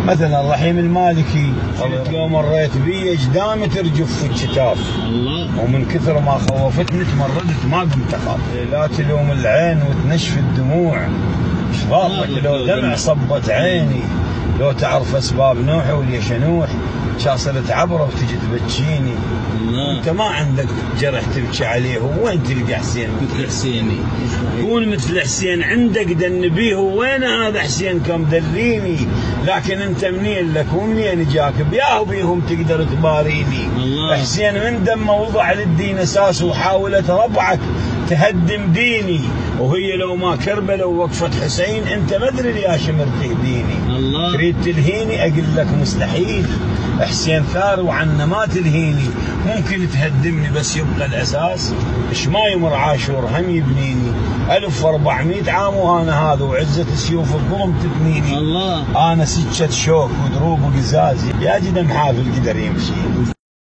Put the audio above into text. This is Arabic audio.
مثلا رحيم المالكي يوم مريت بيه اجدامي ترجف في الكتاف الله، ومن كثر ما خوفتني تمردت ما قمت اخاف. لا تلوم العين وتنشف الدموع، ايش ضارك لو دمع صبت عيني، لو تعرف اسباب نوحي وليش انوح، كان صرت عبره وتجي تبكيني. انت ما عندك جرح تبكي عليه، وين تلقى حسين مثل حسيني؟ كون مثل حسين، عندك دن بيه، وين هذا حسين كم دليني؟ لكن انت منين لك ومنين جاك بياه بيهم تقدر تباريني؟ الله. حسين من دمه وضع للدين اساس، وحاولت ربعك تهدم ديني، وهي لو ما كربلة ووقفت حسين انت ما ادري يا شمر تهديني. الله. تريد تلهيني اقول لك مستحيل، حسين ثار وعنا ما تلهيني، ممكن تهدمني بس يبقى الاساس. ايش ما يمر عاشور هم يبنيني، 1400 عام وانا هذا، وعزة سيوف الظلم تبنيني. الله. انا سكة شوك ودروب وقزاز، يا جدم حافل قدر يمشي.